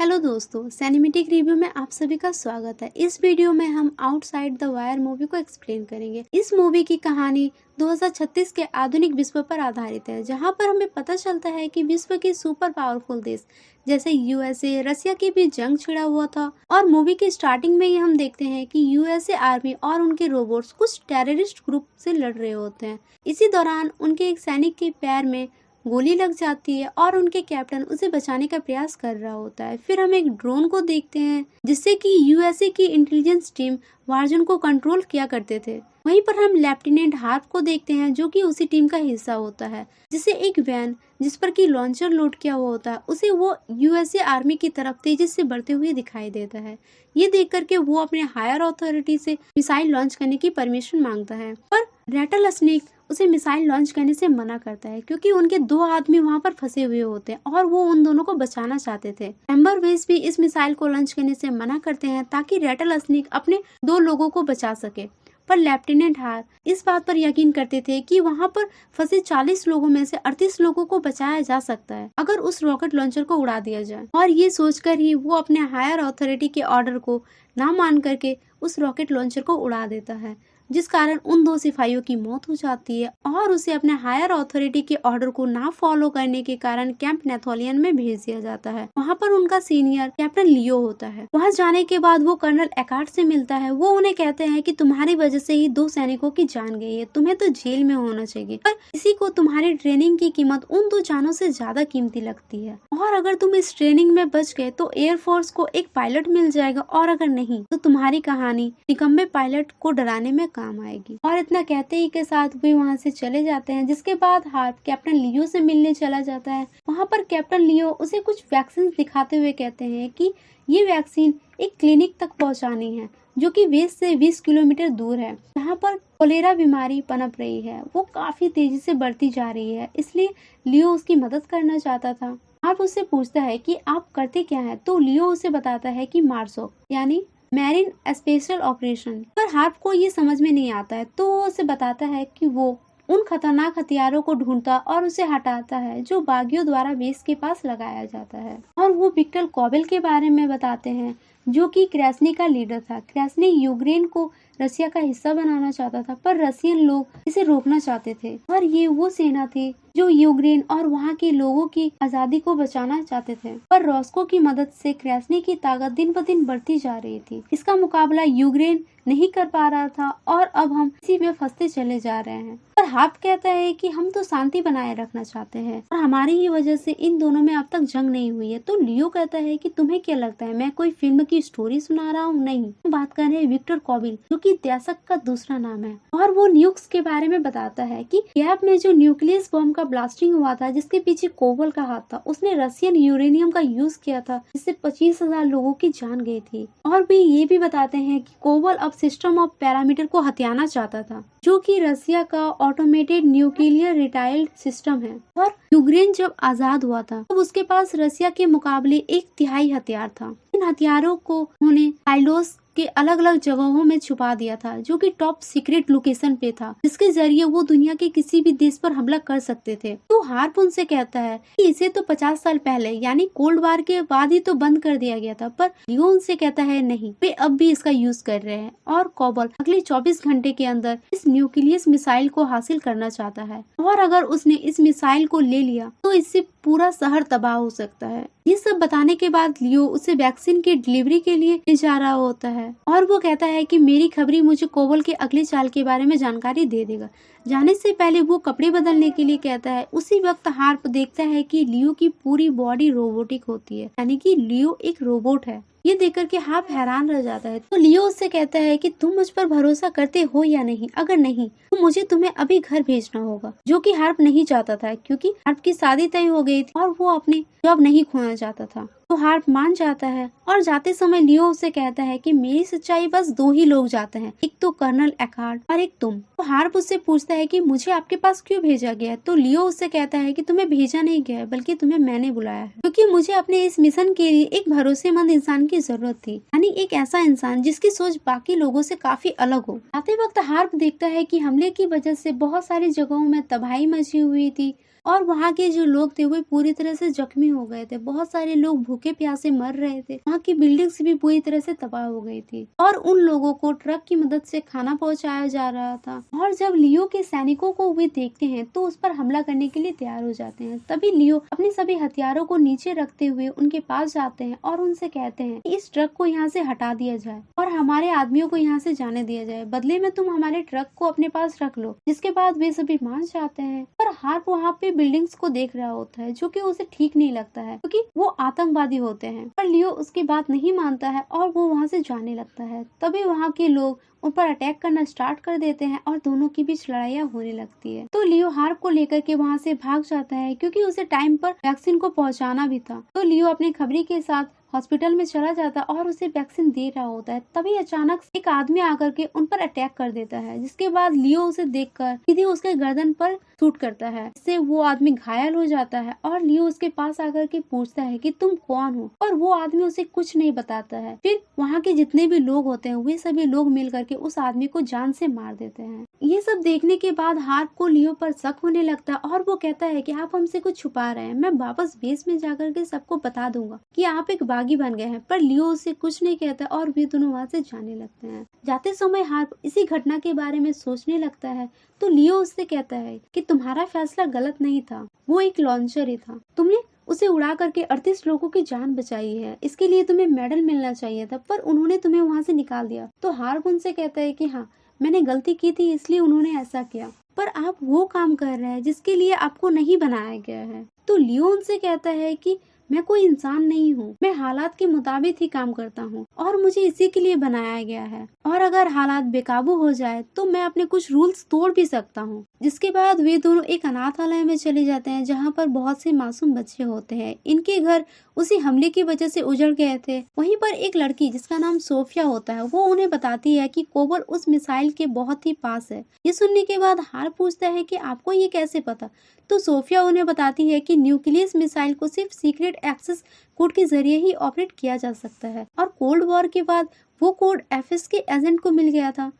Hello दोस्तों, cinematic review में आप सभी का स्वागत है। इस वीडियो में हम आउटसाइड द वायर मूवी को एक्सप्लेन करेंगे। इस मूवी की कहानी 2036 के आधुनिक विश्व पर आधारित है, जहां पर हमें पता चलता है कि विश्व के सुपर पावरफुल देश जैसे यूएसए, रसिया के बीच जंग छिड़ा हुआ था। और मूवी की स्टार्टिंग में ही हम देखते हैं कि यूएसए आर्मी और उनके रोबोट्स कुछ टेररिस्ट ग्रुप से लड़ रहे होते हैं। इसी दौरान उनके एक सैनिक के पैर में गोली लग जाती है और उनके कैप्टन उसे बचाने का प्रयास कर रहा होता है। फिर हम एक ड्रोन को देखते हैं जिससे कि यूएसए की इंटेलिजेंस टीम वारजन को कंट्रोल किया करते थे। वहीं पर हम लेफ्टिनेंट हार्प को देखते हैं जो कि उसी टीम का हिस्सा होता है, जिसे एक वैन जिस पर की लॉन्चर लोड किया हुआ होता है उसे वो यूएसए आर्मी की तरफ तेजी से बढ़ते हुए दिखाई देता है। ये देख करके वो अपने हायर अथॉरिटी से मिसाइल लॉन्च करने की परमिशन मांगता है, पर रैटल स्नेक उसे मिसाइल लॉन्च करने से मना करता है क्योंकि उनके दो आदमी वहां पर फंसे हुए होते हैं और वो उन दोनों को बचाना चाहते थे। एम्बर वेस भी इस मिसाइल को लॉन्च करने से मना करते हैं ताकि रैटल स्नेक अपने दो लोगों को बचा सके। पर लेफ्टिनेंट हार इस बात पर यकीन करते थे कि वहां पर फंसे 40 लोगों में से 38 लोगों को बचाया जा सकता है अगर उस रॉकेट लॉन्चर को उड़ा दिया जाए। और ये सोचकर ही वो अपने हायर अथॉरिटी के ऑर्डर को ना मान करके उस रॉकेट लॉन्चर को उड़ा देता है, जिस कारण उन दो सिपाहियों की मौत हो जाती है और उसे अपने हायर अथॉरिटी के ऑर्डर को ना फॉलो करने के कारण कैंप नेथोलियन में भेज दिया जाता है। वहाँ पर उनका सीनियर कैप्टन लियो होता है। वहाँ जाने के बाद वो कर्नल एकार्ट से मिलता है। वो उन्हें कहते हैं कि तुम्हारी वजह से ही 2 सैनिकों की जान गई है, तुम्हें तो जेल में होना चाहिए, पर किसी को तुम्हारी ट्रेनिंग की कीमत उन 2 जानों से ज्यादा कीमती लगती है। और अगर तुम इस ट्रेनिंग में बच गए तो एयरफोर्स को एक पायलट मिल जाएगा, और अगर नहीं तो तुम्हारी कहानी निकम्मे पायलट को डराने में काम आएगी। और इतना कहते ही के साथ वे वहाँ से चले जाते हैं। जिसके बाद हार्प कैप्टन लियो से मिलने चला जाता है। वहाँ पर कैप्टन लियो उसे कुछ वैक्सीन दिखाते हुए कहते हैं कि ये वैक्सीन एक क्लिनिक तक पहुँचानी है जो कि वेस्ट से 20 किलोमीटर दूर है, जहाँ पर कोलेरा बीमारी पनप रही है। वो काफी तेजी से बढ़ती जा रही है, इसलिए लियो उसकी मदद करना चाहता था। हार्प उससे पूछता है कि आप करते क्या हैं, तो लियो उसे बताता है कि मार्सो यानी मैरिन स्पेशल ऑपरेशन। पर हार्प को ये समझ में नहीं आता है, तो वो उसे बताता है कि वो उन खतरनाक हथियारों को ढूंढता और उसे हटाता है जो बागियों द्वारा बेस के पास लगाया जाता है। और वो विक्टर कोबेल के बारे में बताते हैं जो कि क्रेसनी का लीडर था। क्रेसनी यूक्रेन को रसिया का हिस्सा बनाना चाहता था, पर रसियन लोग इसे रोकना चाहते थे। और ये वो सेना थी जो यूक्रेन और वहाँ के लोगों की आजादी को बचाना चाहते थे। पर रॉस्को की मदद से क्रेसनी की ताकत दिन ब दिन बढ़ती जा रही थी। इसका मुकाबला यूक्रेन नहीं कर पा रहा था और अब हम इसी में फंसते चले जा रहे हैं। पर हार्प कहता है कि हम तो शांति बनाए रखना चाहते हैं और हमारी ही वजह से इन दोनों में अब तक जंग नहीं हुई है। तो लियो कहता है कि तुम्हें क्या लगता है मैं कोई फिल्म की स्टोरी सुना रहा हूँ? नहीं, हम बात कर रहे हैं विक्टर कोबिल जो कि त्यासक का दूसरा नाम है। और वो न्यूक्स के बारे में बताता है कि कैब में जो न्यूक्लियस बॉम्ब का ब्लास्टिंग हुआ था जिसके पीछे कोबल का हाथ था, उसने रशियन यूरेनियम का यूज किया था जिससे 25,000 लोगों की जान गई थी। और भी ये भी बताते हैं कि कोबल अब सिस्टम ऑफ पैरामीटर को हथियाना चाहता था जो कि रसिया का ऑटोमेटेड न्यूक्लियर रिटाइल्ड सिस्टम है। और यूक्रेन जब आजाद हुआ था तब उसके पास रसिया के मुकाबले 1/3 हथियार था। इन हथियारों को उन्होंने साइलोस के अलग अलग जगहों में छुपा दिया था जो कि टॉप सीक्रेट लोकेशन पे था, जिसके जरिए वो दुनिया के किसी भी देश पर हमला कर सकते थे। तो हार्प उनसे कहता है कि इसे तो 50 साल पहले यानी कोल्ड वार के बाद ही तो बंद कर दिया गया था, पर लियो उनसे कहता है नहीं, वे अब भी इसका यूज कर रहे हैं। और कोबल अगले 24 घंटे के अंदर इस न्यूक्लियस मिसाइल को हासिल करना चाहता है, और अगर उसने इस मिसाइल को ले लिया तो इससे पूरा शहर तबाह हो सकता है। ये सब बताने के बाद लियो उसे वैक्सीन की डिलीवरी के लिए ले जा रहा होता है और वो कहता है कि मेरी खबरी मुझे कोबल के अगले चाल के बारे में जानकारी दे देगा। जाने से पहले वो कपड़े बदलने के लिए कहता है। उसी वक्त हार्प देखता है कि लियो की पूरी बॉडी रोबोटिक होती है, यानी कि लियो एक रोबोट है। ये देखकर के हार्प हैरान रह जाता है। तो लियो उससे कहता है कि तुम मुझ पर भरोसा करते हो या नहीं, अगर नहीं तो मुझे तुम्हें अभी घर भेजना होगा, जो कि हार्प नहीं चाहता था क्योंकि हार्प की शादी तय हो गई थी और वो अपनी जॉब नहीं खोना चाहता था। तो हार्प मान जाता है और जाते समय लियो उसे कहता है कि मेरी सच्चाई बस 2 ही लोग जाते हैं, एक तो कर्नल एकार्ट और एक तुम। तो हार्प उससे पूछता है कि मुझे आपके पास क्यों भेजा गया है? तो लियो उससे कहता है कि तुम्हें भेजा नहीं गया है बल्कि तुम्हें मैंने बुलाया है, क्योंकि मुझे अपने इस मिशन के लिए एक भरोसेमंद इंसान की जरूरत थी, यानी एक ऐसा इंसान जिसकी सोच बाकी लोगों से काफी अलग हो। आते वक्त हार्प देखता है कि हमले की वजह से बहुत सारी जगहों में तबाही मची हुई थी और वहाँ के जो लोग थे वो पूरी तरह से जख्मी हो गए थे। बहुत सारे लोग भूखे प्यासे मर रहे थे। वहाँ की बिल्डिंग्स भी पूरी तरह से तबाह हो गई थी और उन लोगों को ट्रक की मदद से खाना पहुँचाया जा रहा था। और जब लियो के सैनिकों को वे देखते हैं तो उस पर हमला करने के लिए तैयार हो जाते हैं। तभी लियो अपने सभी हथियारों को नीचे रखते हुए उनके पास जाते हैं और उनसे कहते हैं कि इस ट्रक को यहाँ से हटा दिया जाए और हमारे आदमियों को यहाँ से जाने दिया जाए। बदले में तुम हमारे ट्रक को अपने पास रख लो। जिसके बाद वे सभी मान जाते हैं। पर हार्प वहाँ पे बिल्डिंग्स को देख रहा होता है जो कि उसे ठीक नहीं लगता है क्योंकि वो आतंकवादी होते हैं। पर लियो उसकी बात नहीं मानता है और वो वहाँ से जाने लगता है। तभी वहाँ के लोग उन पर अटैक करना स्टार्ट कर देते हैं और दोनों के बीच लड़ाइयाँ होने लगती है। तो लियो हार्प को लेकर के वहाँ से भाग जाता है क्योंकि उसे टाइम पर वैक्सीन को पहुँचाना भी था। तो लियो अपने खबरी के साथ हॉस्पिटल में चला जाता और उसे वैक्सीन दे रहा होता है। तभी अचानक एक आदमी आकर के उन पर अटैक कर देता है, जिसके बाद लियो उसे देखकर सीधे उसके गर्दन पर शूट करता है। इससे वो आदमी घायल हो जाता है और लियो उसके पास आकर के पूछता है कि तुम कौन हो, और वो आदमी उसे कुछ नहीं बताता है। फिर वहाँ के जितने भी लोग होते हैं वे सभी लोग मिल करके उस आदमी को जान से मार देते हैं। ये सब देखने के बाद हार्प को लियो पर शक होने लगता है और वो कहता है कि आप हमसे कुछ छुपा रहे हैं। मैं वापस बेस में जाकर के सबको बता दूंगा कि आप एक बागी बन गए हैं। पर लियो उससे कुछ नहीं कहता और वे दोनों वहाँ से जाने लगते हैं। जाते समय हार्प इसी घटना के बारे में सोचने लगता है तो लियो उससे कहता है कि तुम्हारा फैसला गलत नहीं था, वो एक लॉन्चर ही था। तुमने उसे उड़ा करके 38 लोगों की जान बचाई है, इसके लिए तुम्हें मेडल मिलना चाहिए था, पर उन्होंने तुम्हें वहाँ से निकाल दिया। तो हार्प उनसे कहता है कि हाँ, मैंने गलती की थी इसलिए उन्होंने ऐसा किया, पर आप वो काम कर रहे हैं जिसके लिए आपको नहीं बनाया गया है। तो लियो उनसे कहता है कि मैं कोई इंसान नहीं हूँ, मैं हालात के मुताबिक ही काम करता हूँ और मुझे इसी के लिए बनाया गया है, और अगर हालात बेकाबू हो जाए तो मैं अपने कुछ रूल्स तोड़ भी सकता हूँ। जिसके बाद वे दोनों एक अनाथालय में चले जाते हैं जहाँ पर बहुत से मासूम बच्चे होते हैं। इनके घर उसी हमले की वजह से उजड़ गए थे। वहीं पर एक लड़की जिसका नाम सोफिया होता है वो उन्हें बताती है कि कोबल उस मिसाइल के बहुत ही पास है। ये सुनने के बाद हार्प पूछता है कि आपको ये कैसे पता। तो सोफिया उन्हें बताती है कि न्यूक्लियस मिसाइल को सिर्फ सीक्रेट एक्सेस कोड के जरिए ही ऑपरेट किया जा सकता है, और कोल्ड वॉर के बाद वो कोड एफएस के एजेंट को मिल गया था।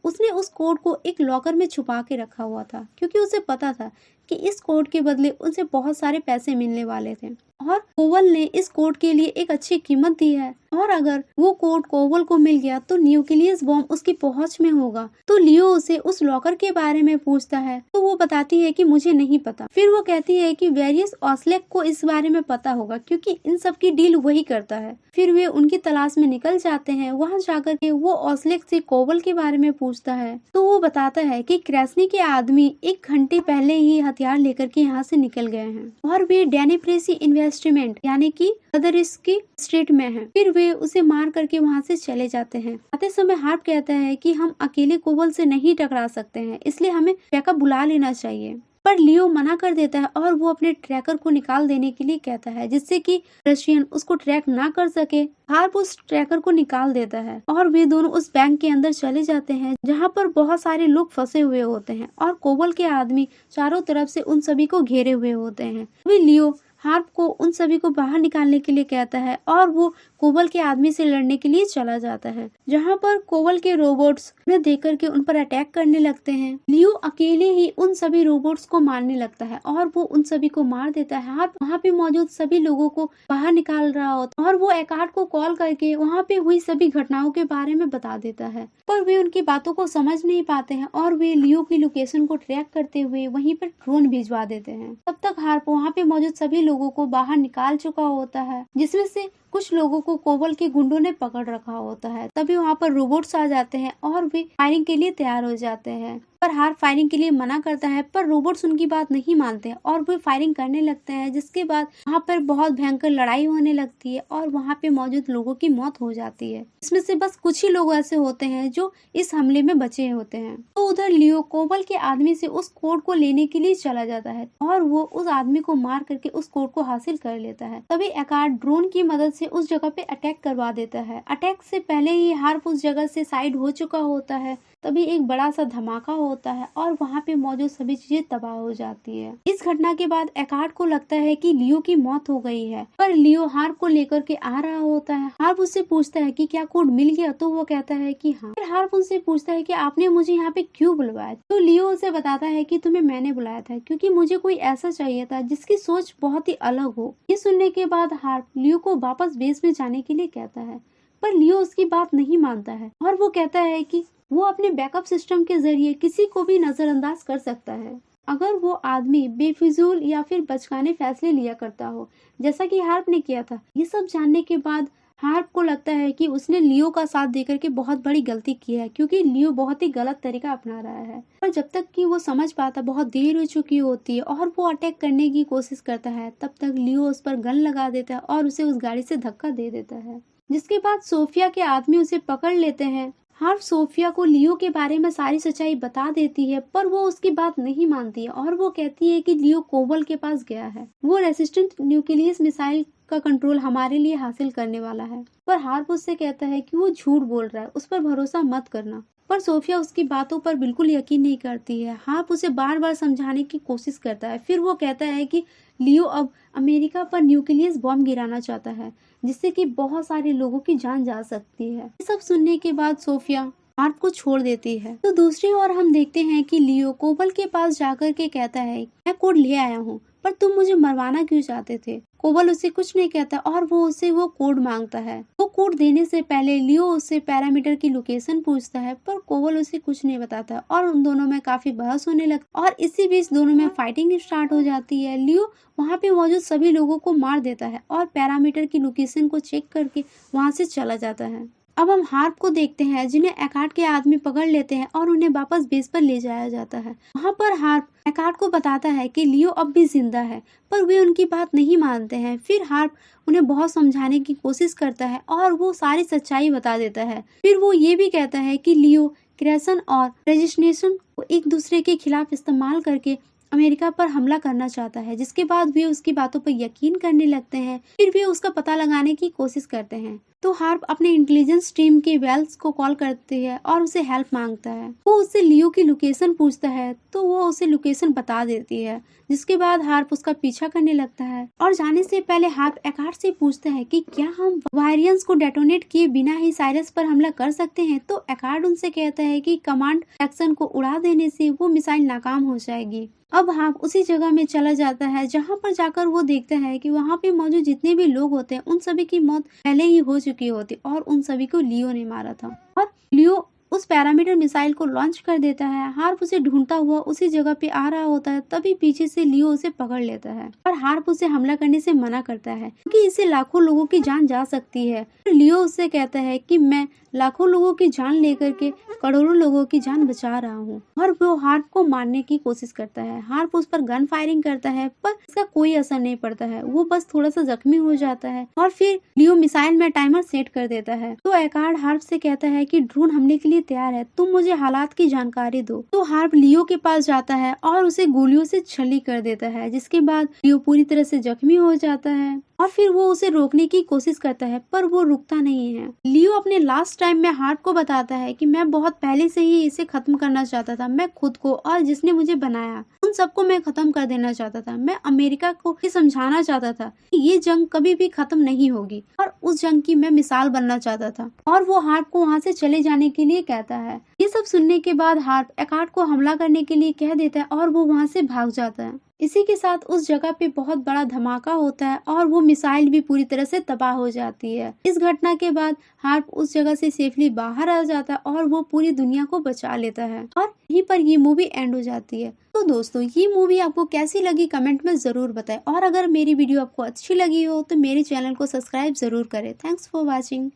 उसने उस कोड को एक लॉकर में छुपा के रखा हुआ था क्योंकि उसे पता था कि इस कोड के बदले उसे बहुत सारे पैसे मिलने वाले थे, और कोवल ने इस कोड के लिए एक अच्छी कीमत दी है, और अगर वो कोड कोवल को मिल गया तो न्यूक्लियस बॉम्ब उसकी पहुंच में होगा। तो लियो उसे उस लॉकर के बारे में पूछता है तो वो बताती है कि मुझे नहीं पता। फिर वो कहती है कि वेरियस ऑस्लेक को इस बारे में पता होगा क्योंकि इन सब की डील वही करता है। फिर वे उनकी तलाश में निकल जाते हैं। वहाँ जाकर के वो ऑस्लेक से कोवल के बारे में पूछता है तो वो बताता है कि क्रेसनी के आदमी 1 घंटे पहले ही हथियार लेकर के यहाँ से निकल गए हैं और वे डेनीप्रेसी इन्वेस्टमेंट यानी कि की स्ट्रीट में है। फिर वे उसे मार करके वहाँ से चले जाते हैं। आते समय हार्प कहता है कि हम अकेले कोवल से नहीं टकरा सकते हैं, इसलिए हमें बैकअप बुला लेना चाहिए। पर लियो मना कर देता है और वो अपने ट्रैकर को निकाल देने के लिए कहता है जिससे कि रशियन उसको ट्रैक ना कर सके। हार्प उस ट्रैकर को निकाल देता है और वे दोनों उस बैंक के अंदर चले जाते हैं जहाँ पर बहुत सारे लोग फंसे हुए होते हैं और कोवल के आदमी चारों तरफ से उन सभी को घेरे हुए होते हैं। अभी लियो हार्प को उन सभी को बाहर निकालने के लिए कहता है और वो कोवल के आदमी से लड़ने के लिए चला जाता है, जहाँ पर कोवल के रोबोट्स उन्हें देख करके उन पर अटैक करने लगते हैं। लियो अकेले ही उन सभी रोबोट्स को मारने लगता है और वो उन सभी को मार देता है। हार्प वहाँ पे मौजूद सभी लोगों को बाहर निकाल रहा होता है और वो एकार्ड को कॉल करके वहाँ पे हुई सभी घटनाओं के बारे में बता देता है, पर वे उनकी बातों को समझ नहीं पाते हैं और वे लियो की लोकेशन को ट्रैक करते हुए वहीं पर ड्रोन भिजवा देते हैं। तब तक हार्प वहाँ पे मौजूद सभी लोगों को बाहर निकाल चुका होता है, जिसमें से कुछ लोगों को कोवल के गुंडों ने पकड़ रखा होता है। तभी वहाँ पर रोबोट्स आ जाते हैं और वे फायरिंग के लिए तैयार हो जाते हैं, पर हार्प फायरिंग के लिए मना करता है, पर रोबोट्स उनकी बात नहीं मानते हैं और वे फायरिंग करने लगते हैं, जिसके बाद वहाँ पर बहुत भयंकर लड़ाई होने लगती है और वहाँ पे मौजूद लोगों की मौत हो जाती है। इसमें से बस कुछ ही लोग ऐसे होते हैं जो इस हमले में बचे होते हैं। तो उधर लियो कोवल के आदमी से उस कोड को लेने के लिए चला जाता है और वो उस आदमी को मार करके उस कोड को हासिल कर लेता है। तभी एकार्ड ड्रोन की मदद से उस जगह पे अटैक करवा देता है। अटैक से पहले ही हार्प उस जगह से साइड हो चुका होता है तभी एक बड़ा सा धमाका होता है और वहाँ पे मौजूद सभी चीजें तबाह हो जाती है। इस घटना के बाद एकार्ड को लगता है कि लियो की मौत हो गई है, पर लियो हार्प को लेकर के आ रहा होता है। हार्प उससे पूछता है कि क्या कोड मिल गया, तो वो कहता है कि हाँ। फिर हार्प उनसे पूछता है कि आपने मुझे यहाँ पे क्यों बुलवाया, तो लियो उसे बताता है कि तुम्हें मैंने बुलाया था क्योंकि मुझे कोई ऐसा चाहिए था जिसकी सोच बहुत ही अलग हो। ये सुनने के बाद हार्प लियो को वापस बेस में जाने के लिए कहता है, पर लियो उसकी बात नहीं मानता है और वो कहता है कि वो अपने बैकअप सिस्टम के जरिए किसी को भी नजरअंदाज कर सकता है अगर वो आदमी बेफिजूल या फिर बचकाने फैसले लिया करता हो, जैसा कि हार्प ने किया था। ये सब जानने के बाद हार्प को लगता है कि उसने लियो का साथ देकर के बहुत बड़ी गलती की है, क्योंकि लियो बहुत ही गलत तरीका अपना रहा है। पर जब तक कि वो समझ पाता बहुत देर हो चुकी होती है और वो अटैक करने की कोशिश करता है, तब तक लियो उस पर गन लगा देता है और उसे उस गाड़ी से धक्का दे देता है, जिसके बाद सोफिया के आदमी उसे पकड़ लेते हैं। हार्प सोफिया को लियो के बारे में सारी सच्चाई बता देती है, पर वो उसकी बात नहीं मानती है और वो कहती है कि लियो कोबल के पास गया है, वो रेसिस्टेंट न्यूक्लियस मिसाइल का कंट्रोल हमारे लिए हासिल करने वाला है। पर हार्प उससे कहता है कि वो झूठ बोल रहा है, उस पर भरोसा मत करना। पर सोफिया उसकी बातों पर बिल्कुल यकीन नहीं करती है। हार्प उसे बार बार समझाने की कोशिश करता है। फिर वो कहता है कि लियो अब अमेरिका पर न्यूक्लियस बॉम्ब गिराना चाहता है, जिससे कि बहुत सारे लोगों की जान जा सकती है। ये सब सुनने के बाद सोफिया हार्प को छोड़ देती है। तो दूसरी ओर हम देखते हैं कि लियो कोबल के पास जाकर के कहता है, मैं कोड ले आया हूँ, पर तुम मुझे मरवाना क्यों चाहते थे। कोबल उसे कुछ नहीं कहता और वो उससे वो कोड मांगता है। वो कोड देने से पहले लियो उससे पैरामीटर की लोकेशन पूछता है, पर कोबल उसे कुछ नहीं बताता और उन दोनों में काफी बहस होने लगती और इसी बीच दोनों में फाइटिंग स्टार्ट हो जाती है। लियो वहाँ पे मौजूद सभी लोगों को मार देता है और पैरामीटर की लोकेशन को चेक करके वहाँ से चला जाता है। अब हम हार्प को देखते हैं, जिन्हें एकार्ड के आदमी पकड़ लेते हैं और उन्हें वापस बेस पर ले जाया जाता है। वहाँ पर हार्प एकार्ड को बताता है कि लियो अब भी जिंदा है, पर वे उनकी बात नहीं मानते हैं। फिर हार्प उन्हें बहुत समझाने की कोशिश करता है और वो सारी सच्चाई बता देता है। फिर वो ये भी कहता है कि लियो क्रेसन और रेजिस्ट्रेशन को एक दूसरे के खिलाफ इस्तेमाल करके अमेरिका पर हमला करना चाहता है, जिसके बाद वे उसकी बातों पर यकीन करने लगते हैं। फिर वे उसका पता लगाने की कोशिश करते हैं। तो हार्प अपने इंटेलिजेंस टीम के वेल्स को कॉल करती है और उसे हेल्प मांगता है। वो उससे लियो की लोकेशन पूछता है, तो वो उसे लोकेशन बता देती है, जिसके बाद हार्प उसका पीछा करने लगता है। और जाने से पहले हार्प एकार्ड से पूछता है कि क्या हम वायरियंस को डेटोनेट किए बिना ही साइरस पर हमला कर सकते हैं। तो एकार्ड उनसे कहता है कि कमांड सेक्शन को उड़ा देने से वो मिसाइल नाकाम हो जाएगी। अब हार्प उसी जगह में चला जाता है, जहाँ पर जाकर वो देखता है कि वहाँ पे मौजूद जितने भी लोग होते हैं उन सभी की मौत पहले ही हो चुकी होती और उन सभी को लियो ने मारा था। और लियो उस पैरामीटर मिसाइल को लॉन्च कर देता है। हार्प उसे ढूंढता हुआ उसी जगह पे आ रहा होता है, तभी पीछे से लियो उसे पकड़ लेता है और हार्प उसे हमला करने से मना करता है, क्योंकि इससे लाखों लोगों की जान जा सकती है। लियो उससे कहता है कि मैं लाखों लोगों की जान लेकर के करोड़ों लोगों की जान बचा रहा हूँ, और वो हार्प को मारने की कोशिश करता है। हार्प उस पर गन फायरिंग करता है, पर इसका कोई असर नहीं पड़ता है, वो बस थोड़ा सा जख्मी हो जाता है। और फिर लियो मिसाइल में टाइमर सेट कर देता है। तो एकार्ड हार्प से कहता है कि ड्रोन हमले के लिए तैयार है, तुम मुझे हालात की जानकारी दो। तो हार्प लियो के पास जाता है और उसे गोलियों से छली कर देता है, जिसके बाद लियो पूरी तरह से जख्मी हो जाता है। और फिर वो उसे रोकने की कोशिश करता है, पर वो रुकता नहीं है। लियो अपने लास्ट टाइम में हार्प को बताता है कि मैं बहुत पहले से ही इसे खत्म करना चाहता था। मैं खुद को और जिसने मुझे बनाया उन सबको मैं खत्म कर देना चाहता था। मैं अमेरिका को ये समझाना चाहता था कि ये जंग कभी भी खत्म नहीं होगी, और उस जंग की मैं मिसाल बनना चाहता था। और वो हार्प को वहाँ से चले जाने के लिए कहता है। ये सब सुनने के बाद हार्प एकार्ड को हमला करने के लिए कह देता है और वो वहाँ से भाग जाता है। इसी के साथ उस जगह पे बहुत बड़ा धमाका होता है और वो मिसाइल भी पूरी तरह से तबाह हो जाती है। इस घटना के बाद हार्प उस जगह से सेफली बाहर आ जाता है और वो पूरी दुनिया को बचा लेता है, और यहीं पर ये मूवी एंड हो जाती है। तो दोस्तों, ये मूवी आपको कैसी लगी कमेंट में जरूर बताएं, और अगर मेरी वीडियो आपको अच्छी लगी हो तो मेरे चैनल को सब्सक्राइब जरूर करें। Thanks for watching.